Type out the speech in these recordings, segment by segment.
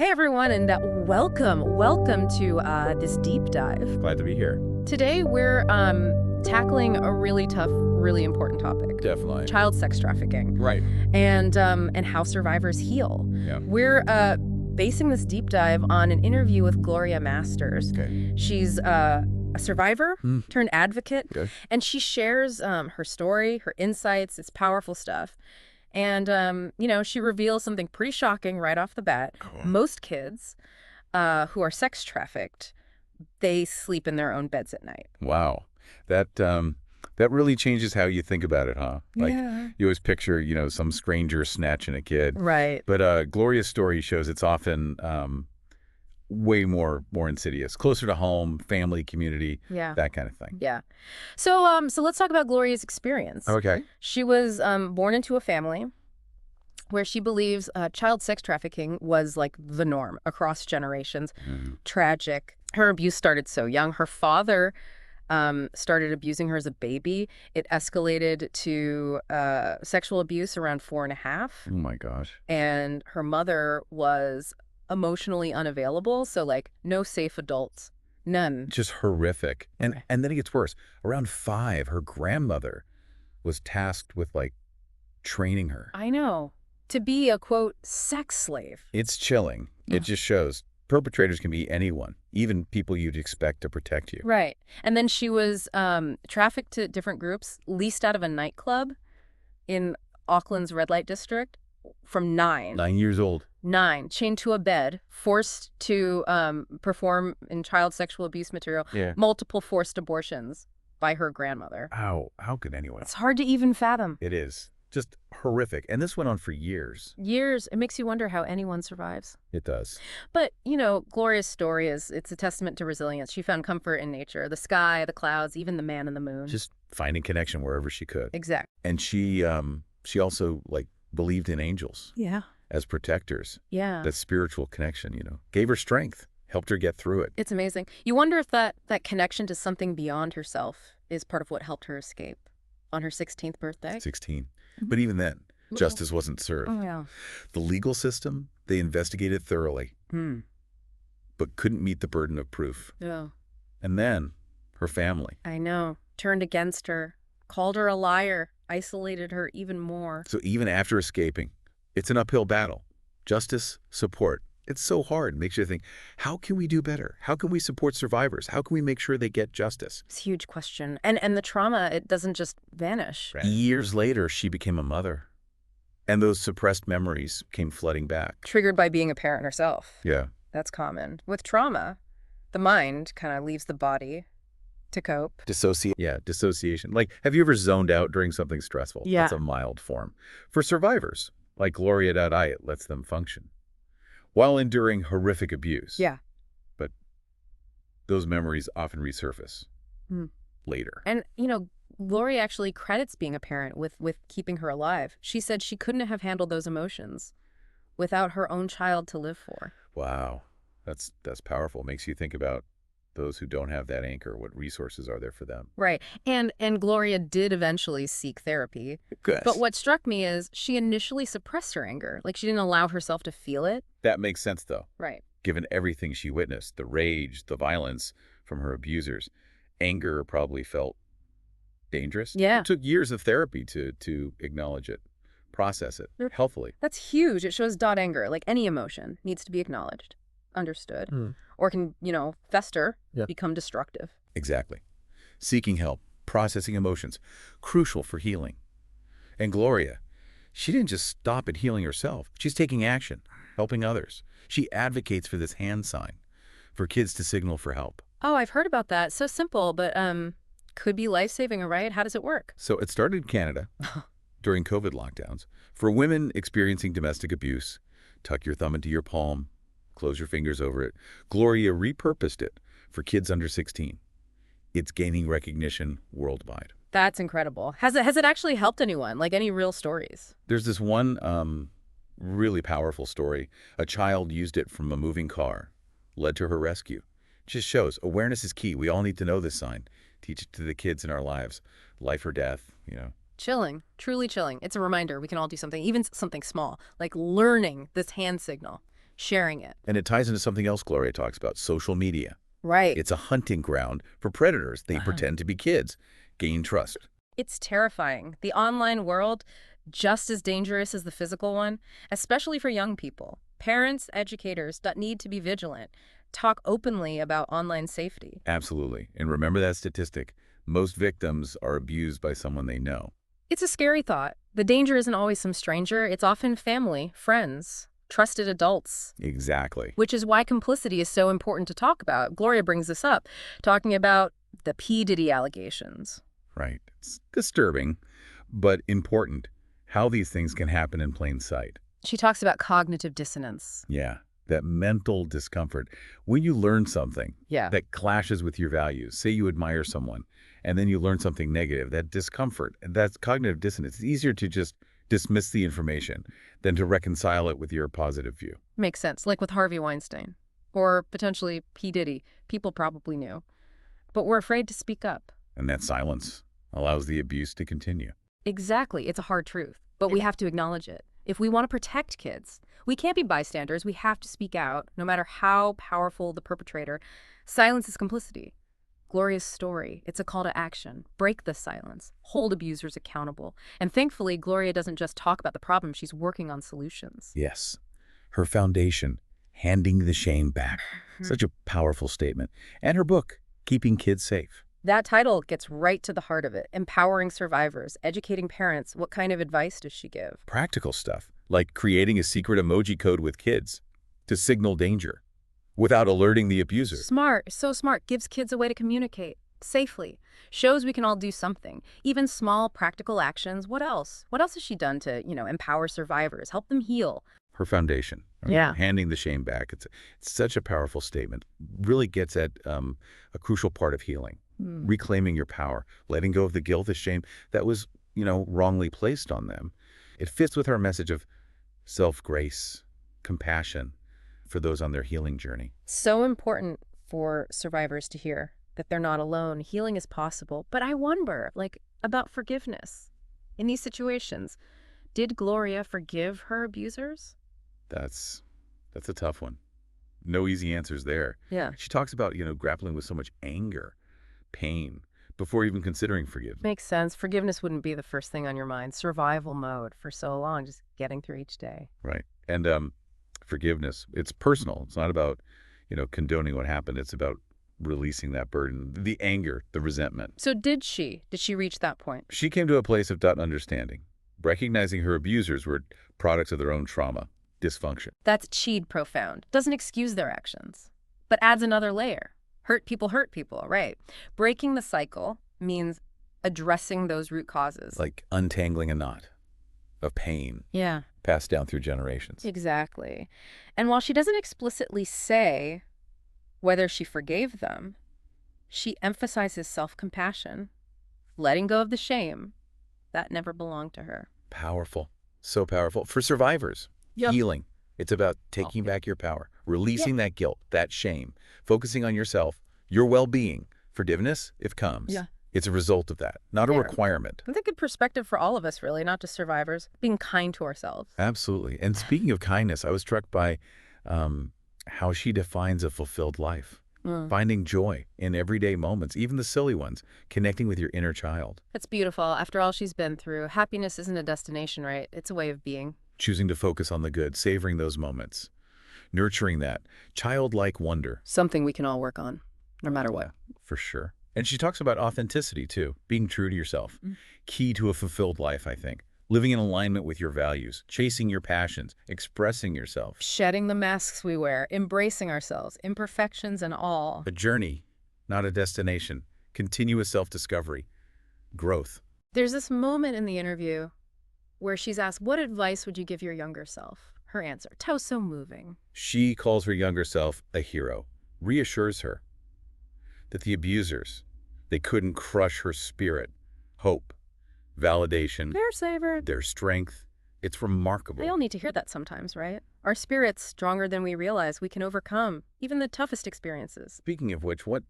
Hey everyone, and welcome to this deep dive. Glad to be here. Today we're tackling a really tough, really important topic. Definitely. Child sex trafficking. Right. And how survivors heal. Yeah. We're basing this deep dive on an interview with Gloria Masters. Okay. She's a survivor turned advocate, and she shares her story, her insights. It's powerful stuff. And, she reveals something pretty shocking right off the bat. Cool. Most kids who are sex trafficked, they sleep in their own beds at night. Wow. That really changes how you think about it, huh? Like, you always picture, some stranger snatching a kid. Right. But Gloria's story shows it's often way more insidious, closer to home, family, community, that kind of thing. Yeah. So let's talk about Gloria's experience. Okay. She was born into a family where she believes child sex trafficking was like the norm across generations. Tragic. Her abuse started so young. Her father started abusing her as a baby. It escalated to sexual abuse around 4.5. Oh my gosh. And her mother was emotionally unavailable, so like no safe adults, none. Just horrific. And then it gets worse. Around 5, her grandmother was tasked with like training her. I know. To be a, quote, sex slave. It's chilling. It just shows perpetrators can be anyone, even people you'd expect to protect you. Right. And then she was trafficked to different groups, leased out of a nightclub in Auckland's red light district from 9. 9 years old. 9, chained to a bed, forced to perform in child sexual abuse material, multiple forced abortions by her grandmother. How could anyone? It's hard to even fathom. It is. Just horrific. And this went on for years. Years. It makes you wonder how anyone survives. It does. But, Gloria's story it's a testament to resilience. She found comfort in nature, the sky, the clouds, even the man in the moon. Just finding connection wherever she could. Exactly. And she also believed in angels. Yeah. As protectors. Yeah. That spiritual connection, gave her strength, helped her get through it. It's amazing. You wonder if that connection to something beyond herself is part of what helped her escape on her 16th birthday. 16. But even then, justice wasn't served. Oh, yeah. The legal system, they investigated thoroughly, but couldn't meet the burden of proof. Yeah. And then her family. I know. Turned against her, called her a liar, isolated her even more. So even after escaping, it's an uphill battle. Justice, support. It's so hard. It makes you think, how can we do better? How can we support survivors? How can we make sure they get justice? It's a huge question. And the trauma, it doesn't just vanish. Right. Years later, she became a mother. And those suppressed memories came flooding back. Triggered by being a parent herself. Yeah. That's common. With trauma, the mind kind of leaves the body to cope. Dissociation. Like, have you ever zoned out during something stressful? Yeah. That's a mild form. For survivors, like Gloria.I, it lets them function while enduring horrific abuse. Yeah. But those memories often resurface later. And, Gloria actually credits being a parent with keeping her alive. She said she couldn't have handled those emotions without her own child to live for. Wow. That's powerful. Makes you think about those who don't have that anchor. What resources are there for them? Right. And Gloria did eventually seek therapy. Good. But what struck me is she initially suppressed her anger. Like, she didn't allow herself to feel it. That makes sense, though. Right. Given everything she witnessed, the rage, the violence from her abusers, anger probably felt dangerous. Yeah. It took years of therapy to acknowledge it, process it healthfully. That's huge. It shows .anger, like any emotion, needs to be acknowledged, understood, or can, fester, become destructive. Exactly. Seeking help, processing emotions, crucial for healing. And Gloria, she didn't just stop at healing herself. She's taking action, helping others. She advocates for this hand sign, for kids to signal for help. Oh, I've heard about that. So simple, but could be life-saving, right? How does it work? So it started in Canada during COVID lockdowns. For women experiencing domestic abuse, tuck your thumb into your palm, close your fingers over it. Gloria repurposed it for kids under 16. It's gaining recognition worldwide. That's incredible. Has it actually helped anyone? Like, any real stories? There's this one really powerful story. A child used it from a moving car, led to her rescue. It just shows awareness is key. We all need to know this sign. Teach it to the kids in our lives. Life or death, Chilling. Truly chilling. It's a reminder we can all do something, even something small, like learning this hand signal. sharing it. And it ties into something else Gloria talks about, social media. Right. It's a hunting ground for predators. They pretend to be kids, gain trust. It's terrifying. The online world, just as dangerous as the physical one, especially for young people. Parents, educators that need to be vigilant. Talk openly about online safety. Absolutely. And remember that statistic. Most victims are abused by someone they know. It's a scary thought. The danger isn't always some stranger. It's often family, friends, trusted adults. Exactly. Which is why complicity is so important to talk about. Gloria brings this up, talking about the P. Diddy allegations. Right. It's disturbing, but important how these things can happen in plain sight. She talks about cognitive dissonance. Yeah, that mental discomfort. When you learn something Yeah. that clashes with your values, say you admire someone, and then you learn something negative, that discomfort, and that's cognitive dissonance. It's easier to just dismiss the information than to reconcile it with your positive view. Makes sense, like with Harvey Weinstein. Or potentially P. Diddy. People probably knew. But we're afraid to speak up. And that silence allows the abuse to continue. Exactly. It's a hard truth. But we have to acknowledge it. If we want to protect kids, we can't be bystanders. We have to speak out, no matter how powerful the perpetrator. Silence is complicity. Gloria's story, it's a call to action. Break the silence. Hold abusers accountable. And thankfully, Gloria doesn't just talk about the problem. She's working on solutions. Yes. Her foundation, Handing the Shame Back. Such a powerful statement. And her book, Keeping Kids Safe. That title gets right to the heart of it. Empowering survivors, educating parents. What kind of advice does she give? Practical stuff, like creating a secret emoji code with kids to signal danger without alerting the abuser. Smart, so smart. Gives kids a way to communicate safely. Shows we can all do something. Even small, practical actions. What else? What else has she done to, empower survivors, help them heal? Her foundation, right? Yeah. Handing the Shame Back. It's such a powerful statement. Really gets at a crucial part of healing. Reclaiming your power, letting go of the guilt, the shame that was, wrongly placed on them. It fits with our message of self-grace, compassion for those on their healing journey. So important for survivors to hear that they're not alone. Healing is possible. But I wonder, about forgiveness. In these situations, did Gloria forgive her abusers? That's a tough one. No easy answers there. Yeah. She talks about, grappling with so much anger, pain, before even considering forgiveness. Makes sense. Forgiveness wouldn't be the first thing on your mind. Survival mode for so long, just getting through each day. Right. And forgiveness, it's personal. It's not about, condoning what happened. It's about releasing that burden, the anger, the resentment. So did she reach that point? She came to a place of understanding, recognizing her abusers were products of their own trauma, dysfunction. That's profound. Doesn't excuse their actions, but adds another layer. Hurt people, right? Breaking the cycle means addressing those root causes. Like untangling a knot of pain. Yeah. Passed down through generations. Exactly. And while she doesn't explicitly say whether she forgave them, she emphasizes self-compassion, letting go of the shame that never belonged to her. Powerful. So powerful. For survivors, healing. It's about taking back your power, releasing that guilt, that shame, focusing on yourself, your well-being. Forgiveness, if comes. Yeah. It's a result of that, not a requirement. That's a good perspective for all of us, really, not just survivors. Being kind to ourselves. Absolutely. And speaking of kindness, I was struck by how she defines a fulfilled life. Finding joy in everyday moments, even the silly ones, connecting with your inner child. That's beautiful. After all she's been through, happiness isn't a destination, right? It's a way of being. Choosing to focus on the good, savoring those moments, nurturing that childlike wonder. Something we can all work on, no matter what. For sure. And she talks about authenticity, too, being true to yourself. Key to a fulfilled life, I think. Living in alignment with your values, chasing your passions, expressing yourself. Shedding the masks we wear, embracing ourselves, imperfections and all. A journey, not a destination. Continuous self-discovery. Growth. There's this moment in the interview where she's asked, what advice would you give your younger self? Her answer, that was so moving. She calls her younger self a hero, reassures her that the abusers, they couldn't crush her spirit, hope, validation, their strength. It's remarkable. They all need to hear that sometimes, right? Our spirit's stronger than we realize. We can overcome even the toughest experiences. Speaking of which, what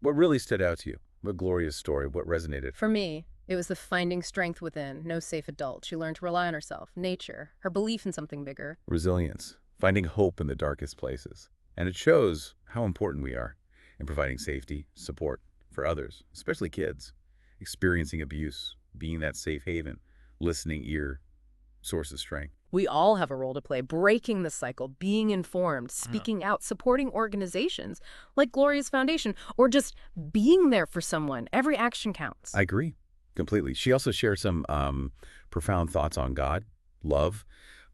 really stood out to you? What Gloria's story, what resonated? For me, it was the finding strength within, no safe adult. She learned to rely on herself, nature, her belief in something bigger. Resilience. finding hope in the darkest places. And it shows how important we are in providing safety, support for others, especially kids, experiencing abuse, being that safe haven, listening ear, source of strength. We all have a role to play, breaking the cycle, being informed, speaking out, supporting organizations like Gloria's Foundation, or just being there for someone. Every action counts. I agree completely. She also shares some profound thoughts on God, love,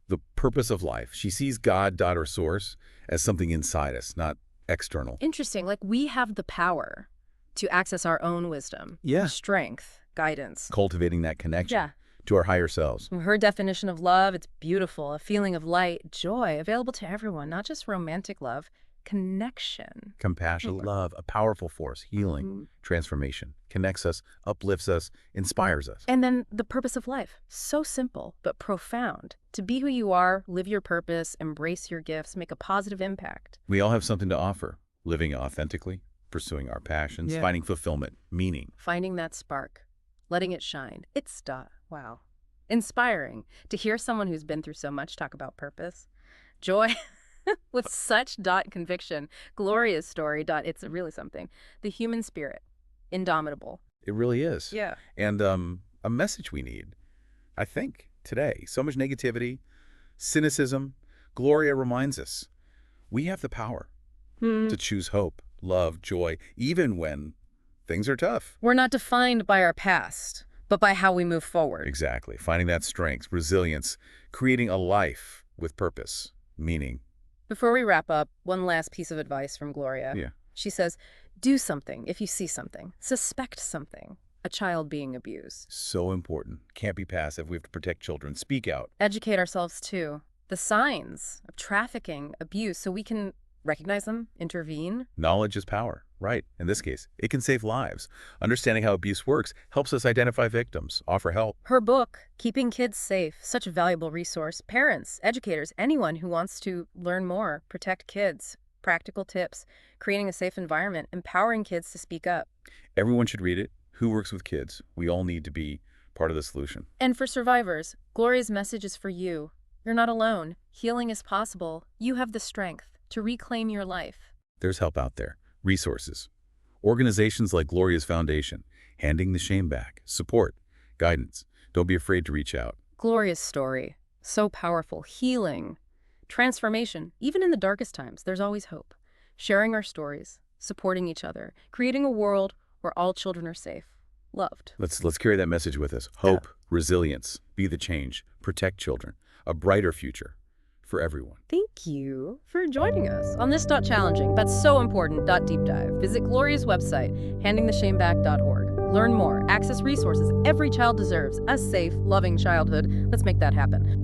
the purpose of life. She sees God, or source, as something inside us, not external. Interesting. Like we have the power to access our own wisdom, strength, guidance. Cultivating that connection to our higher selves. Her definition of love, it's beautiful, a feeling of light, joy, available to everyone, not just romantic love, connection. Compassion, love, a powerful force, healing, transformation, connects us, uplifts us, inspires us. And then the purpose of life, so simple but profound. To be who you are, live your purpose, embrace your gifts, make a positive impact. We all have something to offer, living authentically, pursuing our passions, finding fulfillment, meaning. Finding that spark, letting it shine. It's wow. Inspiring to hear someone who's been through so much talk about purpose, joy, with such conviction. Gloria's story, it's really something. The human spirit, indomitable. It really is. Yeah. And a message we need, I think, today. So much negativity, cynicism. Gloria reminds us we have the power to choose hope, love, joy, even when things are tough. We're not defined by our past, but by how we move forward. Exactly. Finding that strength, resilience, creating a life with purpose, meaning. Before we wrap up, one last piece of advice from Gloria. Yeah. She says, do something if you see something. Suspect something. A child being abused. So important. Can't be passive. We have to protect children. Speak out. Educate ourselves, too. The signs of trafficking, abuse, so we can recognize them, intervene. Knowledge is power. Right. In this case, it can save lives. Understanding how abuse works helps us identify victims, offer help. Her book, Keeping Kids Safe, such a valuable resource. Parents, educators, anyone who wants to learn more, protect kids, practical tips, creating a safe environment, empowering kids to speak up. Everyone should read it. Who works with kids? We all need to be part of the solution. And for survivors, Gloria's message is for you. You're not alone. Healing is possible. You have the strength to reclaim your life. There's help out there. Resources. Organizations like Gloria's Foundation, handing the shame back, support, guidance. Don't be afraid to reach out. Gloria's story, so powerful, healing, transformation. Even in the darkest times, there's always hope. Sharing our stories, supporting each other, creating a world where all children are safe, loved. Let's carry that message with us. Hope, resilience, be the change, protect children, a brighter future for everyone. Thank you for joining us on this Challenging, but so important Deep Dive. Visit Gloria's website, handingtheshameback.org. Learn more, access resources every child deserves, a safe, loving childhood. Let's make that happen.